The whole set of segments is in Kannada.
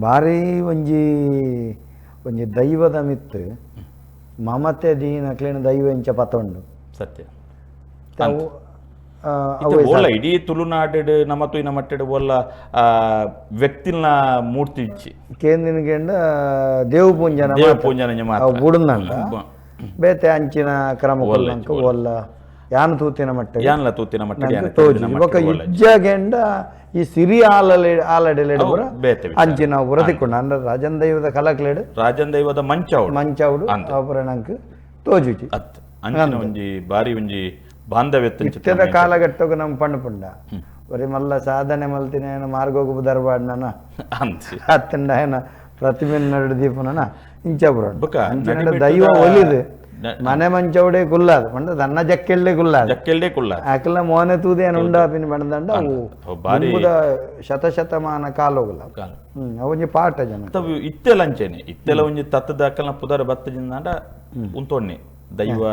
ಭಾರಿ ಒಂಜಿ ಒಂಜಿ ದೈವದ ಮಿತ್ತು ಮಮತೆ ದೀನಕ್ಲೇನ ದೈವ ಇಂಚ ಪತ್ತೊಂಡು ಸತ್ಯ ಅವು ಓಲ್ಲ ಇಡೀ ತುಳುನಾಡು ನಮ್ಮತ್ತು ಇನ್ನ ಮಟ್ಟೆಡು ಓಲ್ಲ ವ್ಯಕ್ತಿನ ಮೂರ್ತಿ ಇಚ್ಚಿ ಕೇಂದಿನಗೆಂಡ ದೇವ ಪೂಂಜನ ಬುಡುಂದಂಡ ಬೇತೆ ಅಂಚಿನ ಕ್ರಮ ಕೊಲ್ಲಂಕ ಓಲ್ಲ ಯಾನ ತೂತಿನ ಮಟ್ಟ ತೋಜಿ ಬೊಕ ಇಜ್ಜಗೆಂಡ ಈ ಸಿರಿ ಆಲಡೆಲೆಡು ಬರ ಅಂಚಿನ ಉರದಿಕೊಂಡ ಅಂದ್ರೆ ರಾಜನ್ ದೈವದ ಕಲಕ್ಲೆಡು ರಾಜನ್ ದೈವದ ಮಂಚೌಡು ಅಪರ ನಂಕ್ ತೋಜುಚಿ ಅಂಚಿನ ಒಂಜಿ ಬಾರಿ ಒಂಜಿ ಬಾಂಧವ್ಯತೆ ಇತ್ಯದ ಕಾಲಘಟ್ಟಕ್ಕೆ ನಮ್ಮ ಪಂಡ ಬರೀ ಮಲ್ಲ ಸಾಧನೆ ಮಲ್ತಿನ ಮಾರ್ಗೋಗು ದರ್ಬಾಡ್ನ ಹತ್ತಂಡ ಏನ ಪ್ರತಿಮೆ ನಡು ದೀಪನ ಇಂಚ ಬುರ ದೈವ ಒಲಿದು ಮನೆ ಮಂಚೌಡೆ ಕುಲ್ಲಾದ ಪಂಡ ದನ್ನ ಜಕ್ಕೆಲ್ಡೆ ಕುಲ್ಲಾದ ಆಕಲ ಮೋನೆ ತೂದೆ ಏನು ಉಂಡಾಪಿನ ಬಣ್ಣದಂಡ ಅವು ಶತಶತಮಾನ ಕಾಲೋಗುಲ್ಲ ಅವೊಂಜಿ ಪಾಠ ಜನ ಇತ್ತೆಲ ಅಂಚೆನೆ ಇತ್ತೆಲ ಒಂಜಿ ತತ್ತದ ಅಕಲ್ನ ಪುದರ ಬತ್ತಜಿಂದ ಉಂತೊಣ್ಣೆ ದೈವ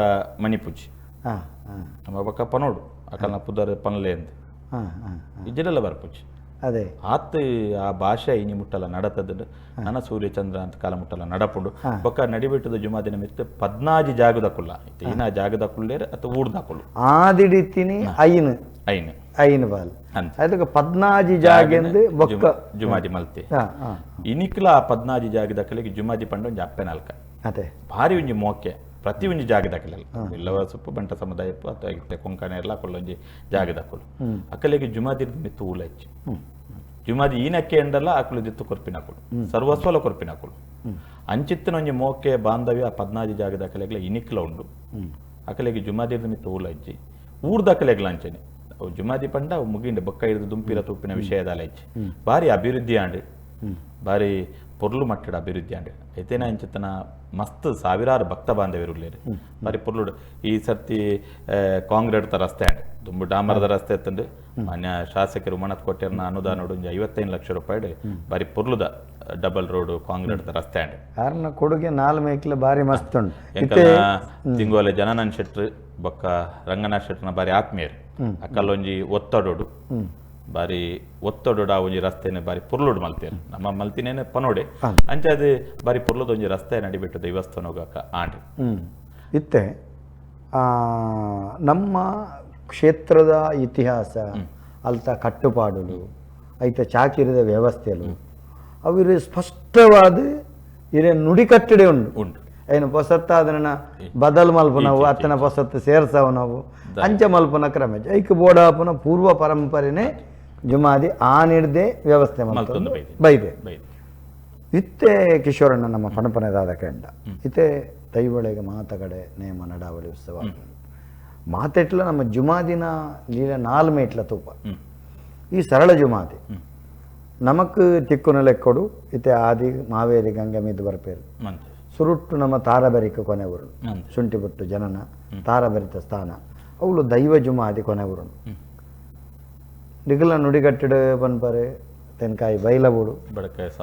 ಮಣಿಪುಜಿ ನಮ್ಮ ಬಕ್ಕ ಪನೋಡು ಅಕಲ್ನ ಪುದರ ಪನಲೆ ಅಂತ ಇಜ್ಜೆಲ್ಲ ಬರ್ಪುಜಿ ಅದೇ ಆತ್ ಆ ಭಾಷೆ ಇನಿ ಮುಟ್ಟಲ್ಲ ನಡತದ ನನ್ನ ಸೂರ್ಯ ಚಂದ್ರ ಅಂತ ಕಾಲ ಮುಟ್ಟಲ್ಲ ನಡಪುಂಡು ಬೊಕ್ಕ ನಡಿಬೆಟ್ಟದ ಜುಮಾದಿನ ಮಿತ್ತ 14 ಜಾಗದ ಕುಲ್ಲ ಇನ್ನ ಜಾಗದ ಕುಲ್ಲೇರ ಅಥವಾ ಊರ್ದ ಕುಲ್ಲು ಆದಿಡಿತಿನಿ ಐನು ಬಾಲ್ ಅದಕ್ಕೆ 14 ಜಾಗೆಂದು ಬೊಕ್ಕ ಜುಮಾದಿ ಮಲ್ತೆ ಇನಿಕ್ಲ ಆ 14 ಜಾಗದ ಕಲೆಗೆ ಜುಮಾದಿ ಪಂಡ ಒಂಜಿ ಅಪ್ಪೆ ನಾಲ್ಕ ಅದೇ ಭಾರಿ ಒಂಜಿ ಮೋಕೆ ಪ್ರತಿ ಒಂಜಿ ಜಾಗದ ಕಲೆಲ್ಲ ಎಲ್ಲವ ಸೊಪ್ಪು ಬಂಟ ಸಮುದಾಯ ಅಥವಾ ಕೊಂಕಣ ಎಲ್ಲ ಕೊಲ್ಲೊಂಜಿ ಜಾಗದ ಕೊಲು ಅಕಲೆಗೆ ಜುಮಾದಿ ಮಿತ್ತು ಊಲ ಹೆಚ್ಚು ಜುಮಾದಿ ಈನಕ್ಕೆ ಎಂದಲ್ಲ ಆಕಳು ದಿತ್ತು ಕೊರ್ಪಿನಕುಳು ಸರ್ವಸ್ವಲ ಕೊರ್ಪಿನಕುಳು ಅಂಚಿತ್ತಿನ ಒಂಜಿ ಮೋಕೆ ಬಾಂಧವ್ಯ 14 ಜಾಗದ ಕಲೆಗಳ ಇನಿಕ್ಲ ಉಂಡು ಅಕಲೆಗೆ ಜುಮಾದಿ ಮಿತ್ತು ಊಲ ಹೆಚ್ಚಿ ಊರ್ದ ಕಲೆಗಳ ಅಂಚನೆ ಅವು ಜುಮಾದಿ ಪಂಡ ಅವು ಮುಗಿಂಡೆ ಬೊಕ್ಕ ಹಿಡಿದು ದುಂಪಿರ ತೂಪಿನ ವಿಷಯದ ಹೆಚ್ಚಿ ಭಾರಿ ಅಭಿವೃದ್ಧಿ ಆಂಡು ಭಾರಿ ಪೊರ್ಲು ಮಟ್ಟದ ಅಭಿವೃದ್ಧಿ ಆಂಡೆ ಐತೇನ ಅಂಚಿತ್ತನ ಮಸ್ತ್ ಸಾವಿರಾರು ಭಕ್ತ ಬಾಂಧವ್ಯರುಳ್ಳೇರು ಬಾರಿ ಪೊರ್ಲುಡು ಈ ಸರ್ತಿ ಕಾಂಗ್ರೆಡ್ತ ರಸ್ತೆ ಆಂಡೆ ದುಂಬು ಡಾಮರದ ರಸ್ತೆ ಎತ್ತಂಡು ಮಾನ್ಯ ಶಾಸಕರು ಮಣತ್ ಕೊಟ್ಟಿರ್ನ ಅನುದಾನ 55 ಲಕ್ಷ ರೂಪಾಯಿ ಬಾರಿ ಪೊರ್ಲುದ ಡಬಲ್ ರೋಡ್ ಕಾಂಗ್ರೆಡ್ತ ರಸ್ತೆ ಆಂಡೆ ಕಾರಣ ಕೊಡುಗೆ 4 ಮೇಕ್ಲ ಬಾರಿ ಮಸ್ತ್ ಉಂಟು ಎಂಕಲ್ನ ತಿಂಗೋಲೆ ಜನನನ್ ಶೆಟ್ರು ಬೊಕ್ಕ ರಂಗನಾಥ್ ಶೆಟ್ರನ ಬಾರಿ ಆತ್ಮೀಯರು ಅಕ್ಕಲ್ಲೊಂಜಿ ಒತ್ತಡೋಡು ಬಾರಿ ಒತ್ತಡೋಡ ಒಂಜಿ ರಸ್ತೆನೆ ಬಾರಿ ಪುರ್ಲುಡು ಮಲ್ತೇನೆ ನಮ್ಮ ಮಲ್ತಿನೇನೆ ಪನೋಡೆ ಅಂಚೆ ಅದು ಬಾರಿ ಪುರ್ಲುದ ಒಂಜಿ ರಸ್ತೆ ನಡಿಬಿಟ್ಟು ದೈವಸ್ಥಾನ ಹೋಗಕ್ಕ ಆಂಡೆ ಇತ್ತೆ ನಮ್ಮ ಕ್ಷೇತ್ರದ ಇತಿಹಾಸ ಅಲ್ತ ಕಟ್ಟುಪಾಡುಗಳು ಐತ ಚಾಕಿರದ ವ್ಯವಸ್ಥೆಗಳು ಅವಿರು ಸ್ಪಷ್ಟವಾದ ಇರೇ ನುಡಿಕಟ್ಟಡೆ ಉಂಟು ಏನು ಪೊಸತ್ತಾದನ ಬದಲ್ ಮಲ್ಪ ನಾವು ಅತ್ತನ ಪೊಸತ್ತು ಸೇರ್ಸವ ನಾವು ಅಂಚ ಮಲ್ಪನ ಕ್ರಮ ಐಕ ಬೋಡಾಪನ ಪೂರ್ವ ಪರಂಪರೆನೇ ಜುಮಾದಿ ಆನಿಡ್ದೆ ವ್ಯವಸ್ಥೆ ಬೈದೆ ಇತ್ತೆ ಕಿಶೋರಣ್ಣ ನಮ್ಮ ಪಣಪನೆದಾದ ಕೆಂಡ ಇತ್ತೆ ದೈವಳೆಗೆ ಮಾತಗಡೆ ನೇಮ ನಡಾವಳಿ ಉತ್ಸವ ಮಾತೆಟ್ಲ ನಮ್ಮ ಜುಮಾದಿನ ಲೀಲ 4 ಮೇಟ್ಲ ತೂಪ ಈ ಸರಳ ಜುಮಾದಿ ನಮಕ್ ತಿಕ್ಕುನ ಲೆಕ್ಕೊಡು ಇತ್ತೆ ಆದಿ ಮಾವೇರಿ ಗಂಗೆ ಮೀದು ಬರ್ಪೇರು ಸುರುಟ್ಟು ನಮ್ಮ ತಾರಬರಿಕ ಕೊನೆವರು ಶುಂಠಿ ಬಿಟ್ಟು ಜನನ ತಾರಬರಿತ ಸ್ಥಾನ ಅವಳು ದೈವ ಜುಮಾದಿ ಕೊನೆವರು ದಿಗಲ ನುಡಿಗಟ್ಟಡು ಪನ್ಪರೆ ತೆನ್ಕಾಯಿ ಬೈಲಬುಡು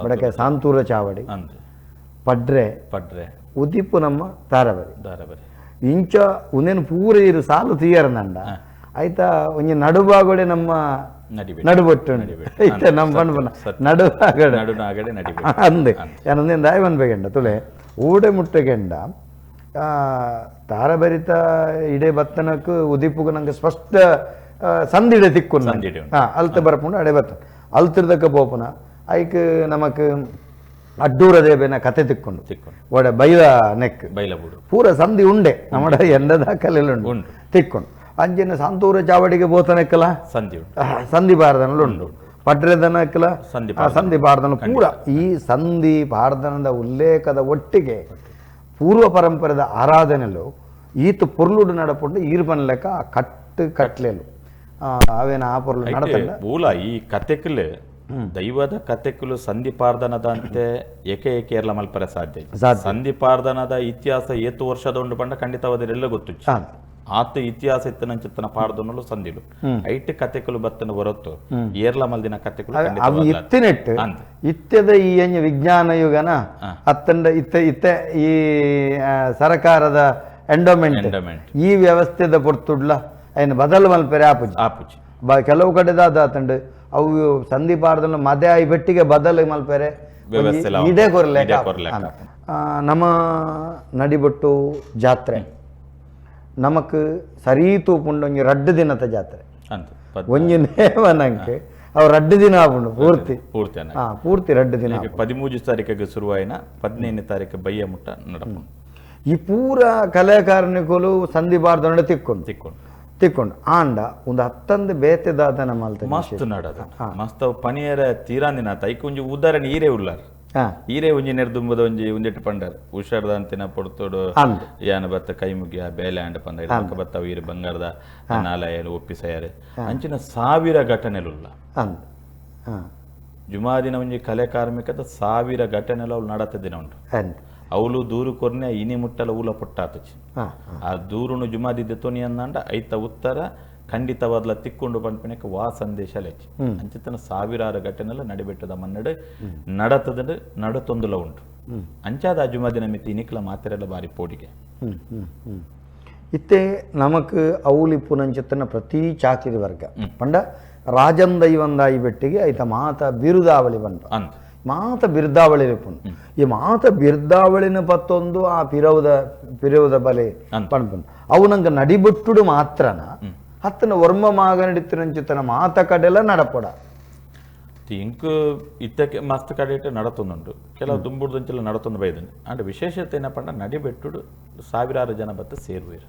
ಬಡಕೆ ಸಾಂತೂರ ಚಾವಡಿ ಪಡ್ರೆ ಉದಿಪ್ಪು ನಮ್ಮ ತಾರಬರಿ ಇಂಚ ಉನೇನು ಪೂರ ಇರು ಸಾಲು ತೀಯರನಂಡ ಆಯ್ತಾ ಒಂಜಿ ನಡುಬಾಗಡೆ ನಮ್ಮ ನಡುಬೊಟ್ಟು ಐತೆ ನಮ್ಮ ಪಣ್ಪನ ನಡುಬಾಗಡೆ ಅಂದೆ ಏನೊಂದೇನು ದಾಯವನ್ ಬೇಕೆಂಡ ತುಳೆ ಊಡೆ ಮುಟ್ಟೆಗೆಂಡ ತಾರಬರಿತ ಇಡೆ ಬತ್ತನಕ್ಕೆ ಉದಿಪ್ಪುಗ ನಂಗೆ ಸ್ಪಷ್ಟ ಸಂದಿಡೆ ತಿಕ್ಕು ಅಲ್ತ ಬರ್ಪುಂಡು ಅಡೆ ಬತ್ತ ಅಲ್ತಿರ್ದಕ್ಕ ಬೋಪನ ಐಕ್ ನಮಕ್ ಅಡ್ಡೂರ ದೇಬೇನ ಕತೆ ತಿಕ್ಕೊಂಡು ಒಡೆ ಬೈಲ ನೆಕ್ ಪೂರ ಸಂಧಿ ಉಂಡೆ ನಮ್ಮ ಎಂಡದ ಕಲೆಲ್ಲ ಉಂಟು ತಿಕ್ಕೊಂಡು ಅಂಜಿನ ಸಂತೂರ ಚಾವಡಿಗೆ ಬೋತನಕ್ಕಲ್ಲ ಸಂಧಿ ಬಾರ್ದನಲ್ಲಿ ಉಂಟು ಪಡ್ರೆದನಕ್ಕಲ ಸಂಧಿ ಬಾರ್ದನ ಪೂರ ಈ ಸಂಧಿ ಬಾರ್ದನದ ಉಲ್ಲೇಖದ ಒಟ್ಟಿಗೆ ಪೂರ್ವ ಪರಂಪರೆದ ಆರಾಧನೆಲು ಈತ ಪೊರ್ಲುಡು ನಡಪುಂಡು ಈರ್ಪನ ಲೆಕ್ಕ ಕಟ್ಲೇಲು ಅವೇನ ಆ ಪೊರ್ಲು ನಡಪಲ್ಲ ಮೂಲ ಈ ಕತೆಕಲು ದೈವದ ಕತೆಕಲು ಸಂಧಿಪಾರ್ಧನದಂತೆ ಏಕೆ ಎಲ್ಲ ಮಲ್ಪರೆ ಸಾಧ್ಯ ಸಂಧಿಪಾರ್ಧನದ ಇತಿಹಾಸ ಏತು ವರ್ಷದ ಉಂಡು ಪಂಡ ಖಂಡಿತವಾದರೆಲ್ಲ ಗೊತ್ತು ಆತ ಇತಿಹಾಸ ಇತ್ತನ ಪಾಡ್ದನಲು ಸಂದಿಲು ಐಟ್ ಕತೆಕಲು ಬತ್ತನ ಹೊರತು ಏರ್ಲ ಮಲ್ದಿನ ಕತೆಕಲು ಇತ್ತಿನೆಟ್ಟು ಇತ್ಯದ ಈ ವಿಜ್ಞಾನ ಯುಗನ ಅತ್ತಂಡ ಇತ್ತ ಈ ಸರಕಾರದ ಎಂಡೋಮೆಂಟ್ ಈ ವ್ಯವಸ್ಥೆದ ಪೊರ್ತುಡ್ಲ ಏನು ಬದಲು ಮಲ್ಪೆರೆ ಆಪುಜಿ ಕೆಲವು ಕಡೆದಾದ ಅತ್ತಂಡು ಅವು ಸಂಧಿಪಾರ್ದನ ಮದೆ ಆಯಿ ಬೆಟ್ಟಿಗೆ ಬದಲು ಮಲ್ಪೆರೆ ವ್ಯವಸ್ಥೆ ಇದೇ ಕೊರಲೆ ನಮ್ಮ ನಡಿಬೊಟ್ಟು ಜಾತ್ರೆ ನಮಕ್ ಸರಿ ತೂಪುಂಡು ಒಂಜಿ 2 ದಿನದ ಜಾತ್ರೆ ಒಂಜಿ ನೇಮನಂಕೆ ಅವು 2 ದಿನ ಆಪುಂಡು ಪೂರ್ತಿ ಪೂರ್ತಿ 2 ದಿನ 13 ತಾರೀಕಿಗೆ ಶುರುವಾಯಿನ 15ನೇ ತಾರೀಕು ಬಯ್ಯ ಮುಟ್ಟ ನಡಪುಂಡು ಈ ಪೂರ ಕಲಾಕಾರನಿಗಳು ಸಂಧಿ ಬಾರ್ದೊಂಡ ತಿಕ್ಕೊಂಡು ಆಂಡ ಒಂದು 10 ಬೇತೆದಾದನ ಮಲ್ತ ಮಸ್ತ್ ನಡದ ಮಸ್ತ್ ಪನಿಯರ ತೀರಾಂದಿನ ತೈಕ ಒಂಜಿ ಉದಾಹರಣೆ ಈರೇ ಉಳ್ಳಾರ ಈರೇ ಒಂಜಿ ನೆರ್ದುಂಬದ ಒಂದಿಟ್ಟು ಪಂಡರ್ ಹುಷಾರ್ದ ಅಂತಿನ ಪೊಡ್ತೋಡು ಯಾನ ಬತ್ತ ಕೈ ಮುಗಿಯ ಬೇಲೆ ಅಂಡ ಪಂದ ಇಡಕ ಬತ್ತ ವೀರ ಬಂಗಾರದ ನಾಲಯಲು ಒಪ್ಪಿಸಯಾರೆ ಅಂಚಿನ 1000 ಘಟನೆಲುಲ್ಲ ಜುಮಾದಿನ ಒಂಜಿ ಕಲೆ ಕಾರ್ಮಿಕದ 1000 ಘಟನೆಲು ಅವ್ಲು ನಡತದಿನ ಉಂಟು ಅವಳು ದೂರು ಕೊರ್ನೆ ಇನಿ ಮುಟ್ಟಲ ಊಲ ಪುಟ್ಟಾತುಚಿ ಆ ದೂರುನು ಜುಮಾದಿದ್ದ ತೊನಿ ಅಂದಂಡ ಐತ ಉತ್ತರ ಖಂಡಿತವಾದ್ಲ ತಿಕ್ಕೊಂಡು ಪಂಪಿನಕ್ಕೆ ವಾ ಸಂದೇಶ ಲೆಚ್ಚಿ ಅಂಚಿತನ 1000 ಘಟನೆಲ್ಲ ನಡಿಬೆಟ್ಟದ ಮನ್ನಡೆ ನಡತದ ನಡತೊಂದುಲ ಉಂಟು ಅಂಚಾದ ಜುಮಾದಿನ ಮಿತಿ ಇನಿಕ್ಲ ಮಾತೆರೆಲ್ಲ ಬಾರಿ ಪೋಡಿಗೆ ಇತ್ತೆ ನಮಕ್ ಅವಲಿ ಪುನಂಚಿತ್ತನ ಪ್ರತಿ ಚಾಕಿರಿ ವರ್ಗ ಪಂಡ ರಾಜನ್ ದೈವಂದಾಯಿ ಬೆಟ್ಟಿಗೆ ಐತ ಮಾತ ಬಿರುದಾವಳಿ ಬಂತು ಅಂತ ಮಾತ ಬಿರ್ದಾವಳಿ ಈ ಮಾತ ಬಿರ್ದಾವಳಿನ ಪತ್ತೊಂದು ಆ ಪಿರವುದ ಬಲೆ ಪಣ್ಪುಂಡು ಅವು ನಂಗೆ ನಡಿಬಿಟ್ಟುಡು ಮಾತ್ರನ ಹತ್ತನ ವರ್ಮ ಮಾಗ ನಡಿತಿರಂಚಿತನ ಮಾತ ಕಡೆಲ್ಲ ನಡಪೊಡ ಇಂಕ್ ಇತ್ತಕ್ಕೆ ಮಸ್ತ್ ಕಡೆ ನಡತೊಂದುಂಟು ಕೆಲವು ದುಂಬುಡ್ದಂಚೆಲ್ಲ ನಡತೊಂದು ಬೈದನು ಅಂಡ್ ವಿಶೇಷತೆ ಏನಪ್ಪ ನಡಿಬೆಟ್ಟುಡು 1000 ಜನ ಬತ್ತ ಸೇರುವೇರು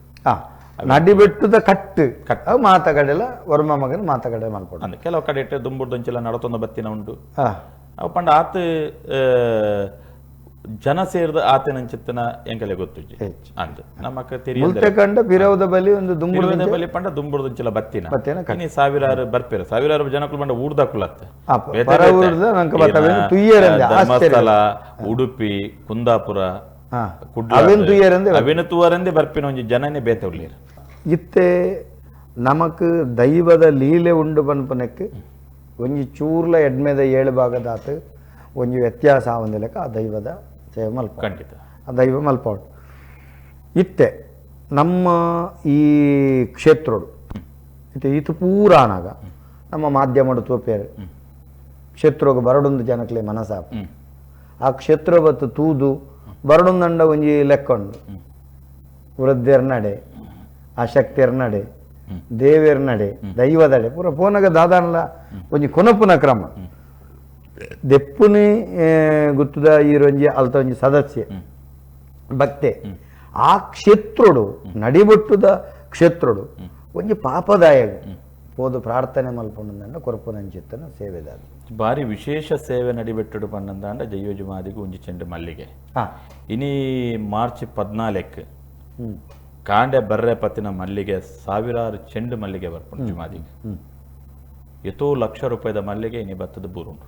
ನಡಿಬೆಟ್ಟುದ ಕಟ್ಟು ಮಾತ ಕಡೆಲ್ಲ ವರ್ಮ ಮಗನ ಮಾತ ಕಡೆ ಮಲ್ಪೊಡ ಅಂದ್ರೆ ಕೆಲವು ಕಡೆ ದುಂಬುಡ್ದಂಚೆಲ್ಲ ನಡತೊಂದು ಬತ್ತಿನ ಉಂಟು ಅವು ಪಂಡ ಆತ ಜನ ಸೇರಿದ ಆತನಂಚಿತ್ತನ ಎಂಕಲೆ ಗೊತ್ತು ಅಂತ ನಮಕ ಕಂಡ ಪಿರವದ ಬಲಿ ಒಂದು ದುಂಬುರದ ಬಲಿ ಪಂಡ ದುಂಬುರ್ದಂಚಿಲ ಬತ್ತಿನ ಇನಿ 1000 ಬರ್ಪೇರ 1000 ಜನಕ್ಕಳು ಪಂಡ ಊರ್ದಾಕುಲತ್ತ ಧರ್ಮಸ್ಥಳ ಉಡುಪಿ ಕುಂದಾಪುರ ಅವಿನ ತೂವರಂದೇ ಬರ್ಪಿನ ಒಂಜಿ ಜನನೇ ಬೇತೆ ಉಳ್ಳೀರ ಇತ್ತೆ ನಮಕ್ ದೈವದ ಲೀಲೆ ಉಂಡು ಪನ್ಪನಕ್ಕೆ ಒಂಜಿ ಚೂರ್ಲ ಎಡ್ಮೆದ 7 ಭಾಗದಾತ ಒಂಜಿ ವ್ಯತ್ಯಾಸ ಆವಂದಿಲಕ ಆ ದೈವದ ಸೇವೆ ಮಲ್ಪ ಖಂಡಿತ ಆ ದೈವ ಮಲ್ಪೌಡು ಇತ್ತೆ ನಮ್ಮ ಈ ಕ್ಷೇತ್ರಡು ಇತ್ತೆ ಈತು ಪೂರ ಆನಾಗ ನಮ್ಮ ಮಾಧ್ಯಮಡು ತೋಪೇರು ಕ್ಷೇತ್ರಗೆ ಬರಡೊಂದು ಜನಕ್ಲೆ ಮನಸಾಪ ಆ ಕ್ಷೇತ್ರ ಬತ್ತು ತೂದು ಬರಡೊಂದಂಡ ಒಂಜಿ ಲೆಕ್ಕೊಂಡು ವೃದ್ಧೆರ್ ನಡೆ ಆಸಕ್ತಿಯರ್ ನಡೆ ದೇವೇರ್ ನಡೆ ದೈವದಡೆ ಪೂರ ಪೋನಗ ದಾದಾನಲ ಒಂಜಿ ಕೊನಪುನ ಕ್ರಮ ದೆಪ್ಪುನಿ ಗುತ್ತುದ ಈರೊಂಜಿ ಅಲ್ತ ಒಂಜಿ ಸದಸ್ಯೆ ಭಕ್ತೆ ಆ ಕ್ಷೇತ್ರಡು ನಡಿಬೊಟ್ಟುದ ಕ್ಷೇತ್ರಡು ಒಂಜಿ ಪಾಪದಾಯಗ ಪೋದು ಪ್ರಾರ್ಥನೆ ಮಲ್ಪೊಂಡ ಕೊರಪುನಂಚಿತ್ತನ ಸೇವೆದಾದ ಬಾರಿ ವಿಶೇಷ ಸೇವೆ ನಡಿಬೆಟ್ಟುಡು ಪನ್ನಂದಾಂಡ ಜೈವ ಜುಮಾದಿಗೆ ಒಂಜಿ ಚೆಂಡು ಮಲ್ಲಿಗೆ ಇನಿ ಮಾರ್ಚ್ 14 ಕಾಂಡೆ ಬರ್ರೆ ಪತ್ತಿನ ಮಲ್ಲಿಗೆ 1000 ಚೆಂಡು ಮಲ್ಲಿಗೆ ಬರ್ಪುಂಡು ಜುಮಾದಿಗೆ ಎಷ್ಟೋ ಲಕ್ಷ ರೂಪಾಯಿದ ಮಲ್ಲಿಗೆ ಇನಿ ಬತ್ತದ ಬೂರುಂಡು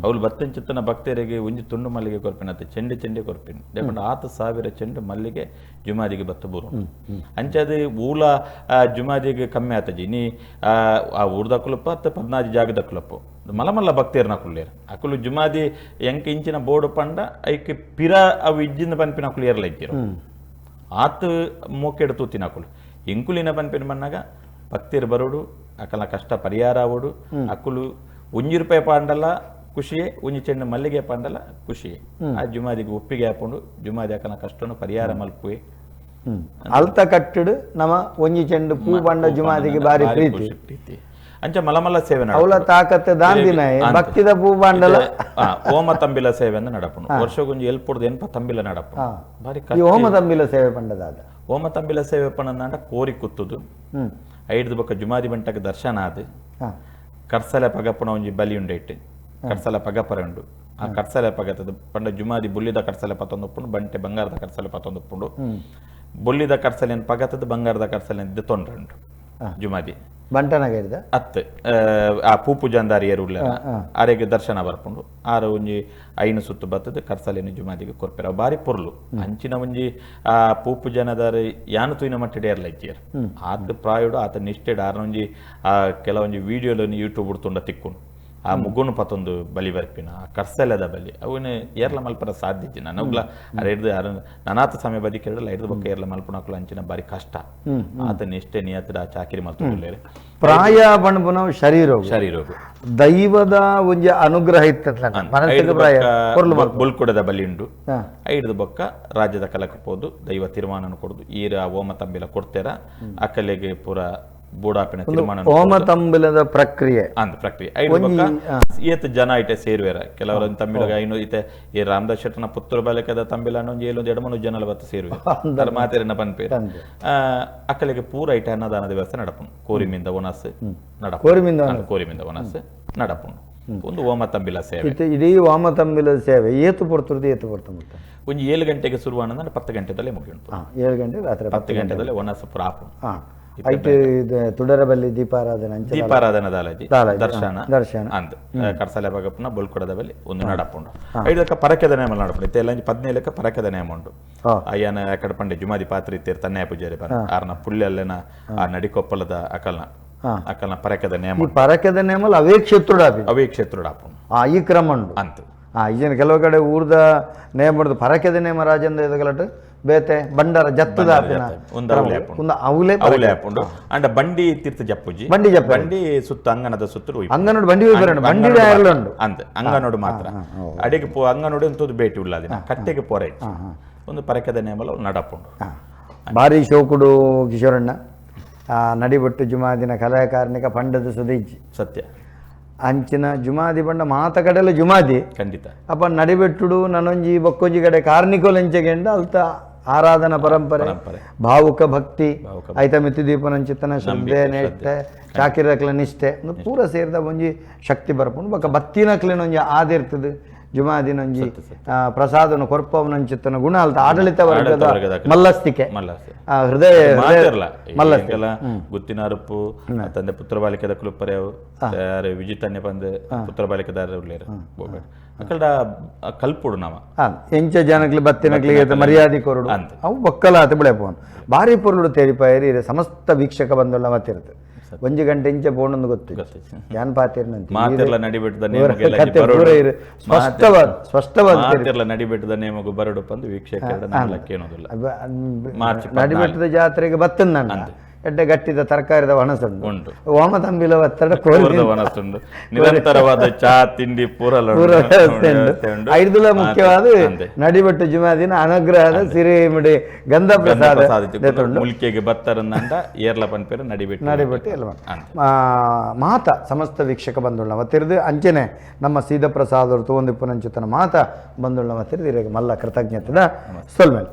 ಅವ್ಲು ಬತ್ತಂಚಿತ್ತನ ಭಕ್ತರಿಗೆ ಒಂಜಿ ತುಂಡು ಮಲ್ಲಿಗೆ ಕೊರ್ಪಿನತ್ತೆ ಚೆಂಡೆ ಕೊರ್ಪಿನ ದೇಪಂಡ 1000 ಚೆಂಡು ಮಲ್ಲಿಗೆ ಜುಮಾದಿಗೆ ಬತ್ತ ಬೂರುಂಡು ಅಂಚದು ಊಲ ಜುಮಾದಿಗೆ ಕಮ್ಮಿ ಆತಜಿ ಇನಿ ಆ ಊರ್ದಕ್ಕುಲಪ್ಪ 14 ಜಾಗದಕ್ಕುಲಪ್ಪು ಮಲಮಲ್ಲ ಭಕ್ತಿಯರ್ನ ಕುಳ್ಳೇರು ಅಕುಲು ಜುಮಾದಿ ಎಂಕ ಇಂಚಿನ ಬೋರ್ಡು ಪಂಡ ಐಕ್ ಪಿರ ಅವು ಇಜ್ಜಿಂದ ಪನ್ಪಿನ ಅಕುಲು ಏರ್ಲ ಇಜ್ಜಿರು ಆತ ಮೋಕೆಡು ತೂತಿನ ಅಕುಲು ಇಂಕುಲಿನ ಪನ್ಪಿನ ಮನ್ನಾಗ ಭಕ್ತಿಯರು ಬರೋಡು ಅಕಲ ಕಷ್ಟ ಪರಿಹಾರ ಆವೋಡು ಅಕುಲು ₹1 ಪಾಂಡಲ್ಲ ಖುಷಿಯೇ ಒಂಜಿ ಚೆಂಡು ಮಲ್ಲಿಗೆ ಪಾಂಡಲ್ಲ ಖುಷಿಯೇ ಆ ಜುಮಾದಿಗೆ ಒಪ್ಪಿಗೆ ಹಾಕೊಂಡು ಜುಮಾದಿ ಅಕಲ ಕಷ್ಟನು ಪರಿಹಾರ ಮಲ್ಪುವೆ ಅಲ್ತ ಕಟ್ಟುಡು ನಮ ಒಂಜಿ ಚೆಂಡು ಪೂ ಪಂಡ ಜುಮಾದಿಗೆ ಬಾರಿ ಪ್ರೀತಿ ಅಂಚ ಮಲಮಲ್ಲ ಸೇವೆ ಅವಳ ತಾಕತ್ತೆ ದಾಂದಿನ ಭಕ್ತಿದ ಪೂ ಪಾಂಡಲ ಓಮ ತಂಬಿಲ ಸೇವೆ ಅಂದ ನಡಪುನು ವರ್ಷಗೊಂಜಿ ಎಲ್ಪುಡ್ದು ಎನ್ಪ ತಂಬಿಲ ನಡಪು ಬಾರಿ ಓಮ ತಂಬಿಲ ಸೇವೆ ಪಂಡದಾದ ಓಮ ತಂಬಿಲ ಸೇವೆ ಪಂಡ ಕೋರಿ ಕುತ್ತುದು 5 ಬೊಕ್ಕ ಜುಮಾದಿ ಬಂಟಕ್ಕೆ ದರ್ಶನ ಆದ್ ಕರ್ಸಲೆ ಪಗಪ್ಪನ ಒಂಜಿ ಬಲಿ ಉಂಡೈಟ್ ಕರ್ಸಲ ಪಗಪರ ಉಂಡು ಆ ಕರ್ಸಲೆ ಪಗತದ ಪಂಡ ಜುಮಾದಿ ಬುಲ್ಲಿದ ಕರ್ಸಲೆ ಪತ್ತೊಂದುಪ್ಪುಂಡು ಬಂಟೆ ಬಂಗಾರದ ಕರ್ಸಲೆ ಪತ್ತೊಂದುಪ್ಪುಂಡು ಬೊಲ್ಲಿದ ಕರ್ಸಲೆ ಪಗತದ ಬಂಗಾರದ ಕರ್ಸಲೆ ತೊಂಡ್ರೆ ಉಂಟು ಜುಮಾದಿ ಬಂಟನಗೈದ ಅತ್ತೆ ಆ ಪೂಪು ಜಂದಾರಿಯರು ಉಳ್ಳ ಆರೆಗೆ ದರ್ಶನ ಬರ್ಪುಂಡು ಆರ ಒಂಜಿ 5 ಸುತ್ತು ಬತ್ತದ ಕರ್ಸಲೇನು ಜುಮಾದಿಗೆ ಕೊರ್ಪೆರ ಬಾರಿ ಪೊರ್ಲು ಅಂಚಿನ ಒಂಜಿ ಆ ಪೂಪು ಜನದಾರ ಯಾನು ತುಯಿನ ಮಟ್ಟಿಡೆ ಏರ್ಲ ಇಜ್ಜಿಯರ್ ಆತ ಪ್ರಾಯುಡು ಆತ ನಿಷ್ಠೆಡ್ ಆರೊಂಜಿ ಆ ಕೆಲವೊಂಜಿ ವಿಡಿಯೋಲನ್ನು ಯೂಟ್ಯೂಬ್ ಉಡ್ತುಂಡ ತಿಕ್ಕೊಂಡು ಆ ಮುಗ್ಗುನು ಪತ್ತೊಂದು ಬಲಿ ಬರ್ಪಿನ ಕರ್ಸಲದ ಬಲಿ ಅವನು ಏರ್ಲ ಮಲ್ಪರ ಸಾಧ್ಯತೆ ನನಗ್ಲ ಹಿಡ್ದು ನನಾತ ಸಮಯ ಬದಿ ಕೇಳಲ್ಲ ಹಿಡ್ದು ಬಕ್ಕ ಏರ್ಲ ಮಲ್ಪನಕ್ಲು ಅಂಚಿನ ಬಾರಿ ಕಷ್ಟ ಆತನ ಎಷ್ಟೇ ನಿಯತದ ಚಾಕಿರಿ ಮಲ್ತೊಳ್ಳೆ ಪ್ರಾಯ ಬಣ್ಣ ಶರೀರ ದೈವದ ಒಂಜಿ ಅನುಗ್ರಹ ಬುಲ್ಕುಡದ ಬಲಿ ಉಂಡು ಐಡ್ದು ಬೊಕ್ಕ ರಾಜ್ಯದ ಕಲಕ್ಕೆ ಹೋದು ದೈವ ತೀರ್ಮಾನ ಕೊಡುದು ಈರ ಓಮ ತಂಬಿಲ ಕೊಡ್ತೇರ ಅಕ್ಕಲೆಗೆ ಪೂರ ಬೂಡಾಪಿನ ತೀರ್ಮಾನ ಓಮ ತಂಬಿಲದ ಪ್ರಕ್ರಿಯೆ ಅಂದ್ ಪ್ರಕ್ರಿಯೆ ಐದು ಬೊಕ್ಕ ಏತ್ ಜನ ಐಟೆ ಸೇರುವೆರ ಕೆಲವರ ತಂಬಿಲ ಐನು ಇತೆ ಈ ರಾಮದಾಸ್ ಶೆಟ್ಟನ ಪುತ್ರ ಬಾಲಕದ ತಂಬಿಲ ಅನ್ನೊಂದು ಏಲೊಂದು ಎಡಮನು ಜನಲ ಬತ್ತ ಸೇರುವೆ ಮಾತೇರಿನ ಪನ್ಪೇರು ಅಕ್ಕಲೆಗೆ ಪೂರ ಐಟೆ ಅನ್ನದಾನದ ವ್ಯವಸ್ಥೆ ನಡಪುನು ಕೋರಿಮಿಂದ ಒನಸ್ ನಡಪ ಕೋರಿಮಿಂದ ಒನಸ್ ನಡಪುನು ಒಂದು ಓಮ ತಂಬಿಲ ಸೇವೆ ಇಡೀ ಓಮ ತಂಬಿಲ ಸೇವೆ ಏತು ಪಡ್ತು ಒಂದು 7 ಗಂಟೆಗೆ ಶುರುವಾನ 10 ಗಂಟೆದಲ್ಲೇ ಮುಗಿಯುಂಟು 7 ಗಂಟೆ ರಾತ್ರಿ 10 ಗಂಟೆದಲ್ಲೇ ಒನಸ್ ಪ್ರಾಪು ಐತೆ ತುಡರಬಲ್ಲಿ ದೀಪಾರಾಧನ ದರ್ಶನ ಅಂದ್ ಕರ್ಸಲೆ ಬಗಪ್ಪನ ಬೊಲ್ಕೊಡದ ಬಲ್ಲಿ ಒಂದು ನಡಪುಂಡು ಐದಕ್ಕ ಪರಕೆದ ನೇಮ ನಡಪುಂಡು ಇತ್ತೆ ಎಲ್ಲ 17ಕ್ಕ ಪರಕೆದ ನೇಮ ಉಂಡು ಅಯ್ಯನ ಯಾಕಡೆ ಪಂಡೆ ಜುಮಾದಿ ಪಾತ್ರೆ ಇತ್ತೀರ್ ತನ್ನೆ ಪೂಜಾರಿ ಬರ ಆರ್ನ ಪುಳ್ಳೆಲ್ಲನ ಆ ನಡಿಕೊಪ್ಪಲದ ಅಕಲ್ನ ಪರಕೆದ ನೇಮಲ್ ಅವೇ ಕ್ಷೇತ್ರುಡಾಪುಂಡು ಈ ಕ್ರಮ ಉಂಡು ಅಂತ ಈಜನ ಕೆಲವು ಕಡೆ ಊರ್ದ ನೇಮ ಉಂಡು ಪರಕೆದ ನೇಮ ರಾಜಂದ ಇದಗಲಟ್ ಬೇತೆ ಬಂಡರ ಜತ್ತದ ಅವಲೆ ಹಾಕೊಂಡು ಅಂಡ ಬಂಡಿ ತೀರ್ಥ ಜಪ್ಪುಜಿ ಬಂಡಿ ಸುತ್ತ ಅಂಗನದ ಸುತ್ತರು ಅಂಗನೋಡು ಬಂಡಿ ಬಂಡಿ ಅಂತ ಅಂಗನೋಡು ಮಾತ್ರ ಅಡಿಗೆ ಅಂಗನೋಡು ಅಂತದ್ದು ಭೇಟಿ ಉಳ್ಳ ದಿನ ಕಟ್ಟೆಗೆ ಪೋರೆ ಒಂದು ಪರಕೆದ ನೇಮಲ ನಡಪುಂಡು ಭಾರಿ ಶೋಕುಡು ಕಿಶೋರಣ್ಣ ನಡಿಬೆಟ್ಟು ಜುಮಾದಿನ ಕಲಾಕಾರನಿಕ ಪಂಡದ ಸುದೀಜಿ ಸತ್ಯ ಅಂಚಿನ ಜುಮಾದಿ ಬಂಡ ಮಾತ ಕಡೆಲ್ಲ ಜುಮಾದಿ ಖಂಡಿತ ಅಪ್ಪ ನಡಿಬೆಟ್ಟುಡು ನನೊಂಜಿ ಬಕ್ಕೊಂಜಿ ಕಡೆ ಕಾರ್ನಿಕೋಲೆಂಚೆಗೆಂಡ ಅಲ್ತ ಆರಾಧನಾ ಪರಂಪರೆ ಭಾವುಕ ಭಕ್ತಿ ಐತ ಮಿತಿ ದೀಪನಂಚಿತ್ತನ ಶ್ರದ್ಧೆ ನೆಟ್ಟೆ ಚಾಕಿರಕ್ಲ ನಿಷ್ಠೆ ಪೂರ ಸೇರಿದ ಒಂಜಿ ಶಕ್ತಿ ಬರ್ಪುಂಡು ಬೊಕ್ಕ ಬತ್ತಿನಕ್ಲೆನೊಂಜಿ ಆದಿರ್ತದೆ ಜುಮಾದಿನೊಂಜಿ ಪ್ರಸಾದನ ಕೊರ್ಪವನಂಚಿತ್ತನ ಗುಣ ಅಲ್ತ ಆಡಳಿತ ವರ್ಗದ ಮಲ್ಲಸ್ತಿಕೆ ಹೃದಯ ಮಲ್ಲಸ್ತಿಕೆ ಗುತ್ತಿನ ಅರುಪು ತಂದೆ ಪುತ್ರ ಬಾಲಿಕದ ಕುಲುಪರೆವು ವಿಜಿತನ್ಯ ಬಂದು ಪುತ್ರ ಬಾಲಿಕದಾರ ಉಳ್ಳೇರು ಅಕಲ್ಡ ಕಲ್ಪುಡು ನಾವ ಎಂಚ ಜನಕ್ಲಿ ಬತ್ತಿನಕ್ಲಿಗೆ ಮರ್ಯಾದೆ ಕೊರಡು ಅವು ಬೊಕ್ಕಲ ಆತ ಬಿಳೆಪೋನ್ ಭಾರಿ ಪೊರ್ಲು ತೇರಿಪಾಯರಿ ಸಮಸ್ತ ವೀಕ್ಷಕ ಬಂದುಳ್ಳ ಮತ್ತಿರುತ್ತೆ 1 ಗಂಟೆ ಇಂಚೆ ಬೋಣೊಂದು ಗೊತ್ತು ಯಾನ್ ಪಾತಿರ್ನಂತೆ ಸ್ಪಷ್ಟವಾದ ನಡಿಬೆಟ್ಟದ ನೇಮಗು ಬರಡು ಬಂದು ವೀಕ್ಷಕ ನಡಿಬೆಟ್ಟದ ಜಾತ್ರೆಗೆ ಬತ್ತನ್ ನನ್ನ ಎಡ್ಡೆ ಗಟ್ಟಿದ ತರಕಾರಿದ ಒಣಸುಂಡು ಉಂಟು ಓಮ ತಂಬಿಲ ಒತ್ತಡ ಒಣಸುಂಡು ನಿರಂತರವಾದ ಚಾ ತಿಂಡಿ ಪೂರ ಐದುಲ ಮುಖ್ಯವಾದ ನಡಿಬೆಟ್ಟು ಜುಮಾದಿನ ಅನುಗ್ರಹದ ಸಿರಿಮಿಡಿ ಗಂಧ ಪ್ರಸಾದ ಮುಲ್ಕೆಗೆ ಬತ್ತರಂದಂಡ ಏರ್ಲ ಪನ್ಪೇರು ನಡಿಬೆಟ್ಟು ಎಲ್ಲ ಮಾತ ಸಮಸ್ತ ವೀಕ್ಷಕ ಬಂದುಳ್ಳ ಮತ್ತಿರದು ಅಂಚೆನೆ ನಮ್ಮ ಸೀದ ಪ್ರಸಾದರು ತಗೊಂಡಿಪ್ಪು ನಂಚುತನ ಮಾತ ಬಂದುಳ್ಳ ಮತ್ತಿರದು ಮಲ್ಲ ಕೃತಜ್ಞತೆದ ಸೊಲ್ಮೇಲೆ